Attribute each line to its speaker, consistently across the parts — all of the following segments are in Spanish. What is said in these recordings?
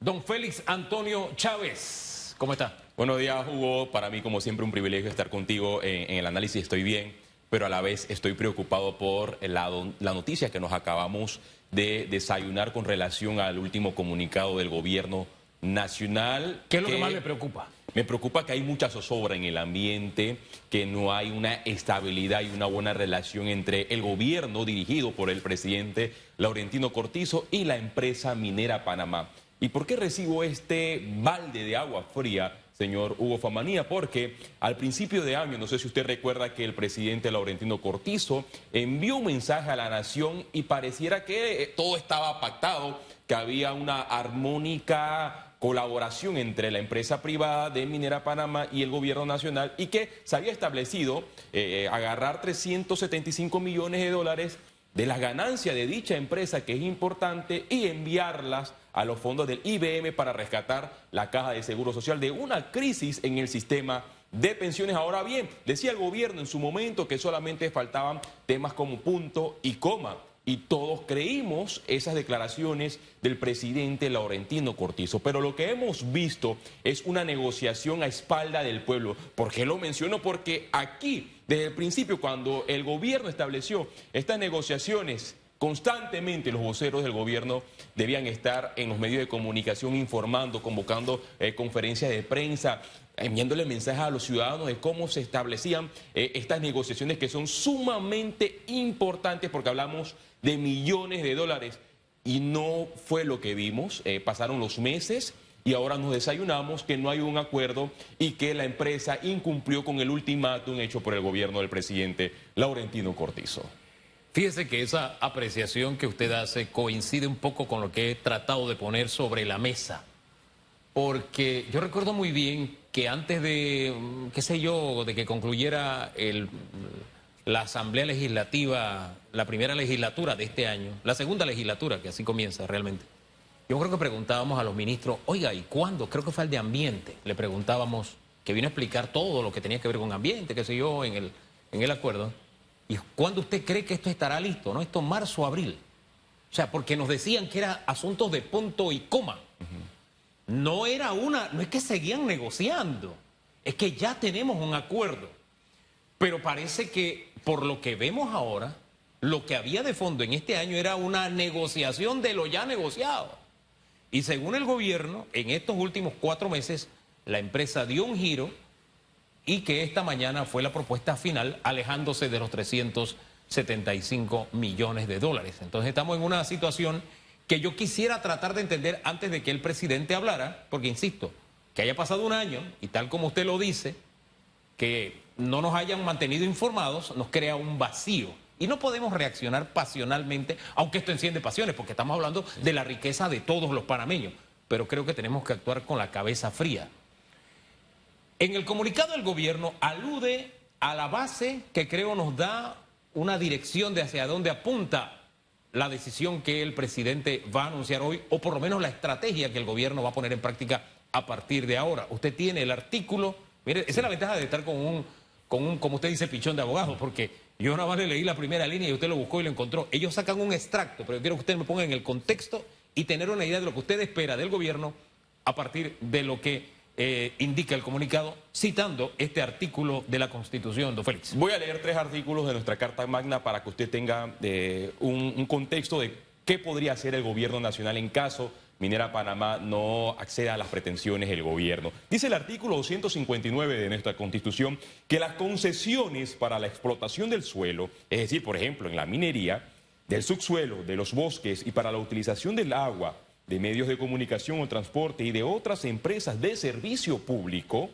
Speaker 1: Don Félix Antonio Chávez, ¿cómo está?
Speaker 2: Buenos días, Hugo. Para mí, como siempre, un privilegio estar contigo en el análisis. Estoy bien, pero a la vez estoy preocupado por la noticia que nos acabamos de desayunar con relación al último comunicado del gobierno nacional.
Speaker 1: ¿Qué es lo que más le preocupa?
Speaker 2: Me preocupa que hay mucha zozobra en el ambiente, que no hay una estabilidad y una buena relación entre el gobierno dirigido por el presidente Laurentino Cortizo y la empresa minera Panamá. ¿Y por qué recibo este balde de agua fría, señor Hugo Famanía? Porque al principio de año, no sé si usted recuerda que el presidente Laurentino Cortizo envió un mensaje a la nación y pareciera que todo estaba pactado, que había una armónica colaboración entre la empresa privada de Minera Panamá y el gobierno nacional y que se había establecido agarrar 375 millones de dólares de las ganancias de dicha empresa, que es importante, y enviarlas a los fondos del IBM para rescatar la caja de seguro social de una crisis en el sistema de pensiones. Ahora bien, decía el gobierno en su momento que solamente faltaban temas como punto y coma, y todos creímos esas declaraciones del presidente Laurentino Cortizo. Pero lo que hemos visto es una negociación a espalda del pueblo. ¿Por qué lo menciono? Porque aquí, desde el principio, cuando el gobierno estableció estas negociaciones, constantemente los voceros del gobierno debían estar en los medios de comunicación informando, convocando conferencias de prensa, enviándole mensajes a los ciudadanos de cómo se establecían estas negociaciones, que son sumamente importantes porque hablamos de millones de dólares. Y no fue lo que vimos. Pasaron los meses y ahora nos desayunamos que no hay un acuerdo y que la empresa incumplió con el ultimátum hecho por el gobierno del presidente Laurentino Cortizo.
Speaker 1: Fíjese que esa apreciación que usted hace coincide un poco con lo que he tratado de poner sobre la mesa. Porque yo recuerdo muy bien que antes de, qué sé yo, de que concluyera la Asamblea Legislativa, la primera legislatura de este año, la segunda legislatura, que así comienza realmente, yo creo que preguntábamos a los ministros, oiga, ¿y cuándo? Creo que fue al de Ambiente. Le preguntábamos, que vino a explicar todo lo que tenía que ver con ambiente, qué sé yo, en el acuerdo. ¿Y cuándo usted cree que esto estará listo? ¿No? Esto marzo, abril. O sea, porque nos decían que era asuntos de punto y coma. No era no es que seguían negociando, es que ya tenemos un acuerdo. Pero parece que, por lo que vemos ahora, lo que había de fondo en este año era una negociación de lo ya negociado. Y según el gobierno, en estos últimos 4 meses, la empresa dio un giro y que esta mañana fue la propuesta final, alejándose de los 375 millones de dólares. Entonces estamos en una situación que yo quisiera tratar de entender antes de que el presidente hablara, porque insisto, que haya pasado un año y tal como usted lo dice, que no nos hayan mantenido informados, nos crea un vacío. Y no podemos reaccionar pasionalmente, aunque esto enciende pasiones, porque estamos hablando de la riqueza de todos los panameños. Pero creo que tenemos que actuar con la cabeza fría. En el comunicado del gobierno alude a la base que creo nos da una dirección de hacia dónde apunta la decisión que el presidente va a anunciar hoy, o por lo menos la estrategia que el gobierno va a poner en práctica a partir de ahora. Usted tiene el artículo, mire, esa es la ventaja de estar con un, como usted dice, pichón de abogado, porque yo nada más le leí la primera línea y usted lo buscó y lo encontró. Ellos sacan un extracto, pero yo quiero que usted me ponga en el contexto y tener una idea de lo que usted espera del gobierno a partir de lo que indica el comunicado, citando este artículo de la Constitución, don Félix.
Speaker 2: Voy a leer 3 artículos de nuestra Carta Magna para que usted tenga un contexto de qué podría hacer el gobierno nacional en caso Minera Panamá no acceda a las pretensiones del gobierno. Dice el artículo 259 de nuestra Constitución que las concesiones para la explotación del suelo, es decir, por ejemplo, en la minería, del subsuelo, de los bosques y para la utilización del agua, de medios de comunicación o transporte y de otras empresas de servicio público,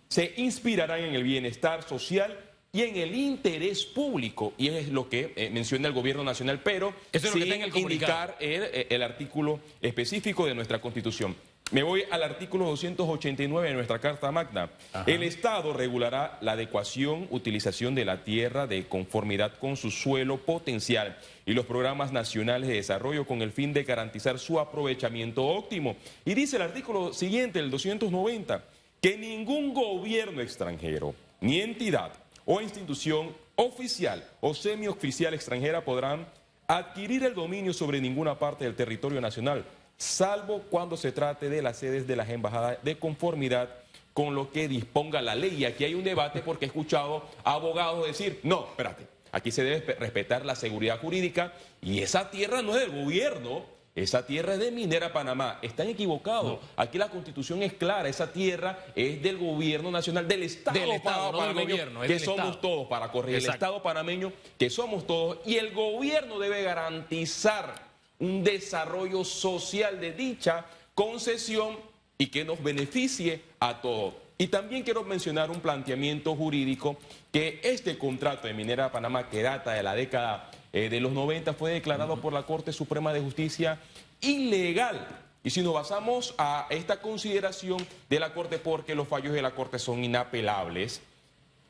Speaker 2: se inspirarán en el bienestar social y en el interés público. Y es lo que menciona el gobierno nacional, pero
Speaker 1: eso es lo que
Speaker 2: sin
Speaker 1: está en el
Speaker 2: indicar el artículo específico de nuestra Constitución. Me voy al artículo 289 de nuestra Carta Magna. Ajá. El Estado regulará la adecuación, utilización de la tierra de conformidad con su suelo potencial y los programas nacionales de desarrollo con el fin de garantizar su aprovechamiento óptimo. Y dice el artículo siguiente, el 290, que ningún gobierno extranjero, ni entidad o institución oficial o semioficial extranjera podrán adquirir el dominio sobre ninguna parte del territorio nacional, salvo cuando se trate de las sedes de las embajadas de conformidad con lo que disponga la ley. Y aquí hay un debate porque he escuchado a abogados decir, no, espérate, aquí se debe respetar la seguridad jurídica y esa tierra no es del gobierno, esa tierra es de Minera Panamá. Están equivocados. No. Aquí la Constitución es clara, esa tierra es del gobierno nacional, del Estado,
Speaker 1: no
Speaker 2: panameño,
Speaker 1: del gobierno,
Speaker 2: que somos Estado. Todos, para corregir, el Estado panameño, que somos todos, y el gobierno debe garantizar un desarrollo social de dicha concesión y que nos beneficie a todos. Y también quiero mencionar un planteamiento jurídico que este contrato de Minera Panamá, que data de la década de los 90, fue declarado por la Corte Suprema de Justicia ilegal. Y si nos basamos a esta consideración de la Corte, porque los fallos de la Corte son inapelables,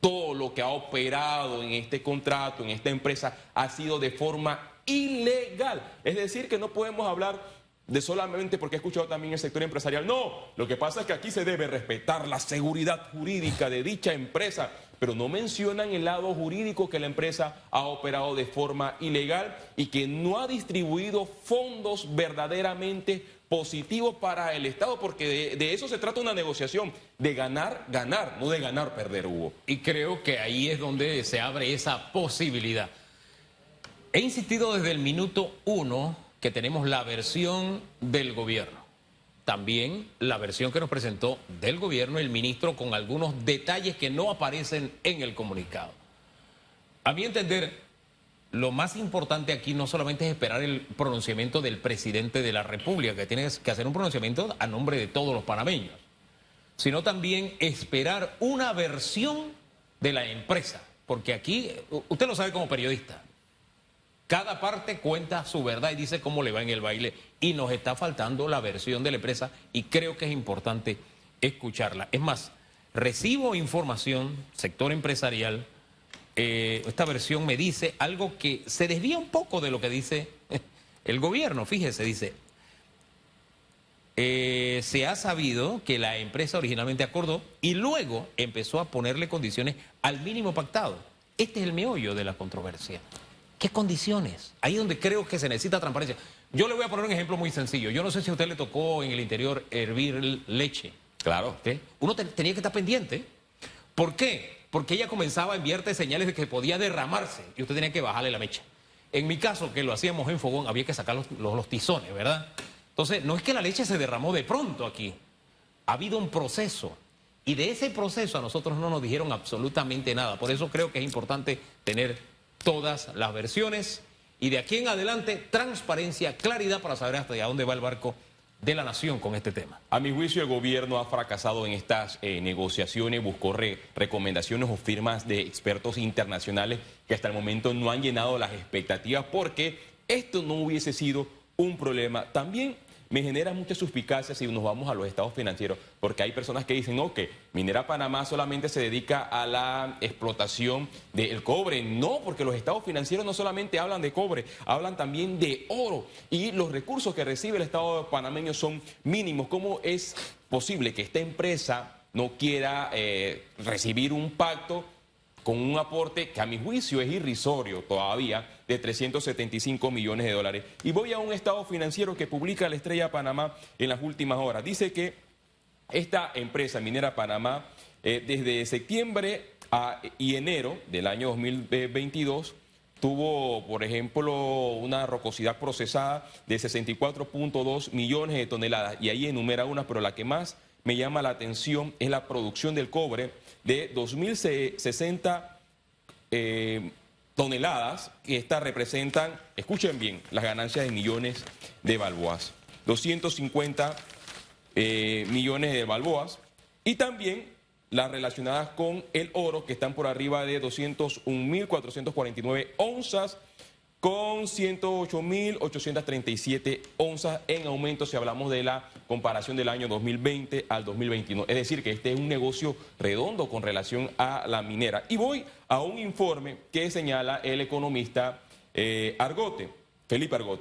Speaker 2: todo lo que ha operado en este contrato, en esta empresa, ha sido de forma ilegal. Es decir, que no podemos hablar de solamente porque he escuchado también el sector empresarial. No, lo que pasa es que aquí se debe respetar la seguridad jurídica de dicha empresa, pero no mencionan el lado jurídico, que la empresa ha operado de forma ilegal y que no ha distribuido fondos verdaderamente positivos para el Estado, porque de eso se trata una negociación, de ganar, ganar, no de ganar, perder, Hugo.
Speaker 1: Y creo que ahí es donde se abre esa posibilidad. He insistido desde el minuto 1 que tenemos la versión del gobierno, también la versión que nos presentó del gobierno el ministro, con algunos detalles que no aparecen en el comunicado. A mi entender, lo más importante aquí no solamente es esperar el pronunciamiento del presidente de la República, que tiene que hacer un pronunciamiento a nombre de todos los panameños, sino también esperar una versión de la empresa, porque aquí, usted lo sabe como periodista, cada parte cuenta su verdad y dice cómo le va en el baile, y nos está faltando la versión de la empresa y creo que es importante escucharla. Es más, recibo información, sector empresarial, esta versión me dice algo que se desvía un poco de lo que dice el gobierno. Fíjese, dice, se ha sabido que la empresa originalmente acordó y luego empezó a ponerle condiciones al mínimo pactado. Este es el meollo de la controversia. ¿Qué condiciones? Ahí es donde creo que se necesita transparencia. Yo le voy a poner un ejemplo muy sencillo. Yo no sé si a usted le tocó en el interior hervir leche.
Speaker 2: Claro.
Speaker 1: ¿Sí? Uno tenía que estar pendiente. ¿Por qué? Porque ella comenzaba a enviarte señales de que podía derramarse y usted tenía que bajarle la mecha. En mi caso, que lo hacíamos en fogón, había que sacar los tizones, ¿verdad? Entonces, no es que la leche se derramó de pronto aquí. Ha habido un proceso. Y de ese proceso a nosotros no nos dijeron absolutamente nada. Por eso creo que es importante tener todas las versiones y de aquí en adelante transparencia, claridad para saber hasta dónde va el barco de la nación con este tema.
Speaker 2: A mi juicio, el gobierno ha fracasado en estas negociaciones, buscó recomendaciones o firmas de expertos internacionales que hasta el momento no han llenado las expectativas, porque esto no hubiese sido un problema. También me genera mucha suspicacia si nos vamos a los estados financieros, porque hay personas que dicen, no, que Minera Panamá solamente se dedica a la explotación del cobre. No, porque los estados financieros no solamente hablan de cobre, hablan también de oro. Y los recursos que recibe el estado panameño son mínimos. ¿Cómo es posible que esta empresa no quiera recibir un pacto con un aporte que a mi juicio es irrisorio todavía, de 375 millones de dólares? Y voy a un estado financiero que publica la Estrella Panamá en las últimas horas. Dice que esta empresa Minera Panamá, desde septiembre y enero del año 2022, tuvo, por ejemplo, una rocosidad procesada de 64.2 millones de toneladas. Y ahí enumera una, pero la que más me llama la atención es la producción del cobre de 2.060 toneladas, que estas representan, escuchen bien, las ganancias de millones de balboas, 250 millones de balboas, y también las relacionadas con el oro, que están por arriba de 201.449 onzas, con 108.837 onzas en aumento si hablamos de la comparación del año 2020 al 2021. Es decir, que este es un negocio redondo con relación a la minera. Y voy a un informe que señala el economista Felipe Argote.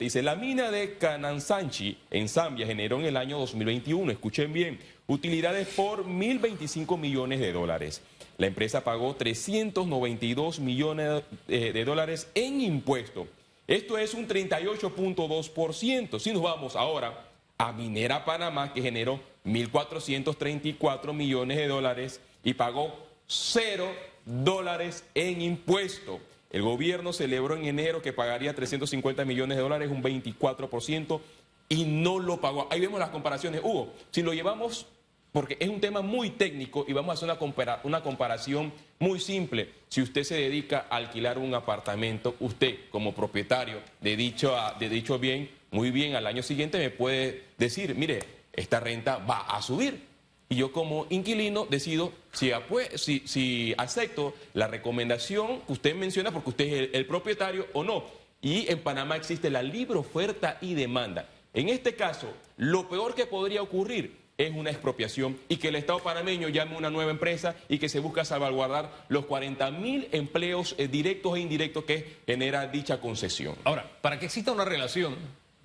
Speaker 2: Dice, la mina de Canansanchi en Zambia generó en el año 2021, escuchen bien, utilidades por 1.025 millones de dólares. La empresa pagó 392 millones de dólares en impuestos. Esto es un 38.2%. Si nos vamos ahora a Minera Panamá, que generó 1.434 millones de dólares y pagó $0 en impuesto. El gobierno celebró en enero que pagaría 350 millones de dólares, un 24%, y no lo pagó. Ahí vemos las comparaciones. Hugo, si lo llevamos, porque es un tema muy técnico y vamos a hacer una comparación muy simple. Si usted se dedica a alquilar un apartamento, usted como propietario de dicho bien, muy bien, al año siguiente me puede decir, mire, esta renta va a subir. Y yo como inquilino decido si acepto la recomendación que usted menciona porque usted es el propietario o no. Y en Panamá existe la libre oferta y demanda. En este caso, lo peor que podría ocurrir es una expropiación y que el Estado panameño llame a una nueva empresa y que se busca salvaguardar los 40.000 empleos directos e indirectos que genera dicha concesión.
Speaker 1: Ahora, para que exista una relación,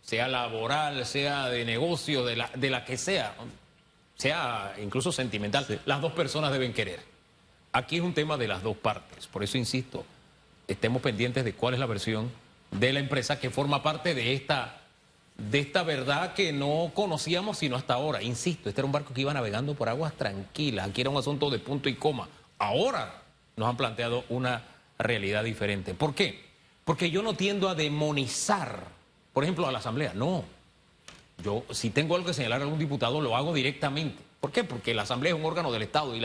Speaker 1: sea laboral, sea de negocio, de la que sea incluso sentimental, sí, las dos personas deben querer. Aquí es un tema de las dos partes, por eso insisto, estemos pendientes de cuál es la versión de la empresa que forma parte de esta verdad que no conocíamos sino hasta ahora. Insisto, este era un barco que iba navegando por aguas tranquilas, aquí era un asunto de punto y coma. Ahora nos han planteado una realidad diferente. ¿Por qué? Porque yo no tiendo a demonizar, por ejemplo, a la Asamblea, no. Yo, si tengo algo que señalar a algún diputado, lo hago directamente. ¿Por qué? Porque la Asamblea es un órgano del Estado y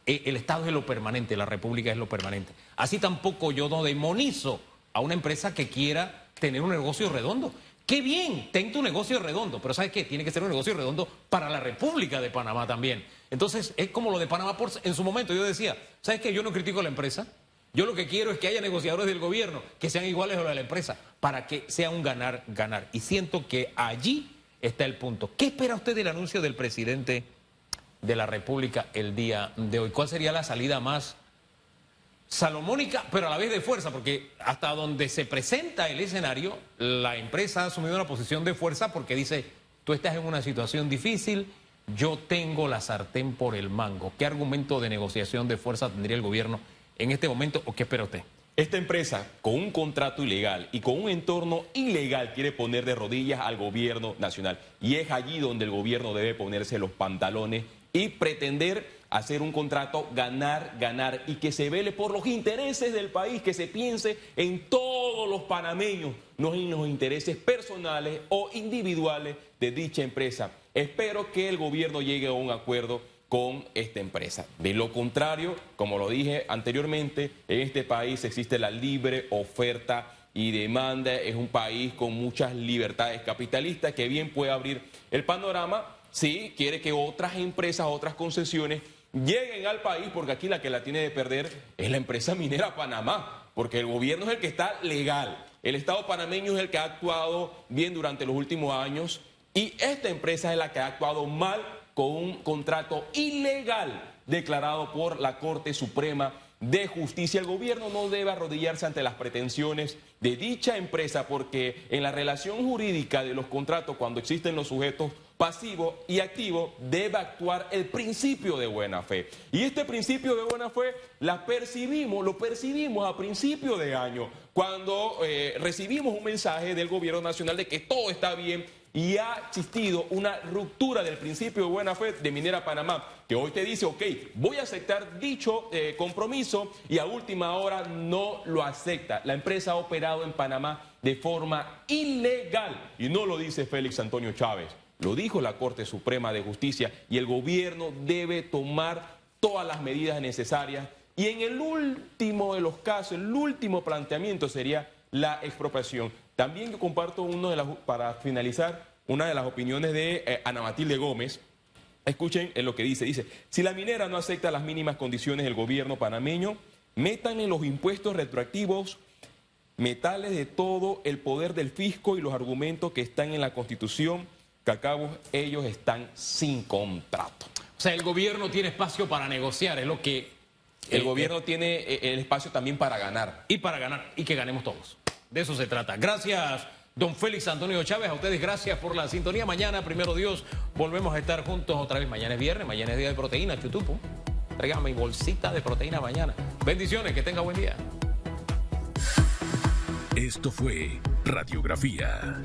Speaker 1: el Estado es lo permanente, la República es lo permanente. Así tampoco yo no demonizo a una empresa que quiera tener un negocio redondo. ¡Qué bien! Ten tu negocio redondo, pero ¿sabes qué? Tiene que ser un negocio redondo para la República de Panamá también. Entonces, es como lo de Panamá Ports. En su momento yo decía, ¿sabes qué? Yo no critico a la empresa. Yo lo que quiero es que haya negociadores del gobierno que sean iguales a los de la empresa para que sea un ganar-ganar. Y siento que allí está el punto. ¿Qué espera usted del anuncio del presidente de la República el día de hoy? ¿Cuál sería la salida más salomónica, pero a la vez de fuerza? Porque hasta donde se presenta el escenario, la empresa ha asumido una posición de fuerza porque dice, tú estás en una situación difícil, yo tengo la sartén por el mango. ¿Qué argumento de negociación de fuerza tendría el gobierno en este momento o qué espera usted?
Speaker 2: Esta empresa, con un contrato ilegal y con un entorno ilegal, quiere poner de rodillas al gobierno nacional. Y es allí donde el gobierno debe ponerse los pantalones y pretender hacer un contrato ganar, ganar y que se vele por los intereses del país, que se piense en todos los panameños, no en los intereses personales o individuales de dicha empresa. Espero que el gobierno llegue a un acuerdo con esta empresa. De lo contrario, como lo dije anteriormente, en este país existe la libre oferta y demanda. Es un país con muchas libertades capitalistas que bien puede abrir el panorama si quiere que otras empresas, otras concesiones lleguen al país, porque aquí la que la tiene de perder es la empresa minera Panamá, porque el gobierno es el que está legal, el Estado panameño es el que ha actuado bien durante los últimos años y esta empresa es la que ha actuado mal con un contrato ilegal declarado por la Corte Suprema de Justicia. El gobierno no debe arrodillarse ante las pretensiones de dicha empresa porque en la relación jurídica de los contratos, cuando existen los sujetos pasivos y activos, debe actuar el principio de buena fe. Y este principio de buena fe lo percibimos a principio de año, cuando recibimos un mensaje del gobierno nacional de que todo está bien y ha existido una ruptura del principio de buena fe de Minera Panamá, que hoy te dice, ok, voy a aceptar dicho compromiso y a última hora no lo acepta. La empresa ha operado en Panamá de forma ilegal y no lo dice Félix Antonio Chávez, lo dijo la Corte Suprema de Justicia y el gobierno debe tomar todas las medidas necesarias y en el último de los casos, el último planteamiento sería la expropiación. También yo comparto para finalizar, una de las opiniones de Ana Matilde Gómez. Escuchen lo que dice, si la minera no acepta las mínimas condiciones del gobierno panameño, métanle los impuestos retroactivos, metales de todo el poder del fisco y los argumentos que están en la Constitución, que a cabo ellos están sin contrato.
Speaker 1: O sea, el gobierno tiene espacio para negociar, es lo que...
Speaker 2: El gobierno tiene el espacio también para ganar.
Speaker 1: Y para ganar, y que ganemos todos. De eso se trata. Gracias, don Félix Antonio Chávez. A ustedes gracias por la sintonía. Mañana, primero Dios, volvemos a estar juntos otra vez. Mañana es viernes, mañana es día de proteína, chutupo. Tráigame mi bolsita de proteína mañana. Bendiciones, que tenga buen día.
Speaker 3: Esto fue Radiografía.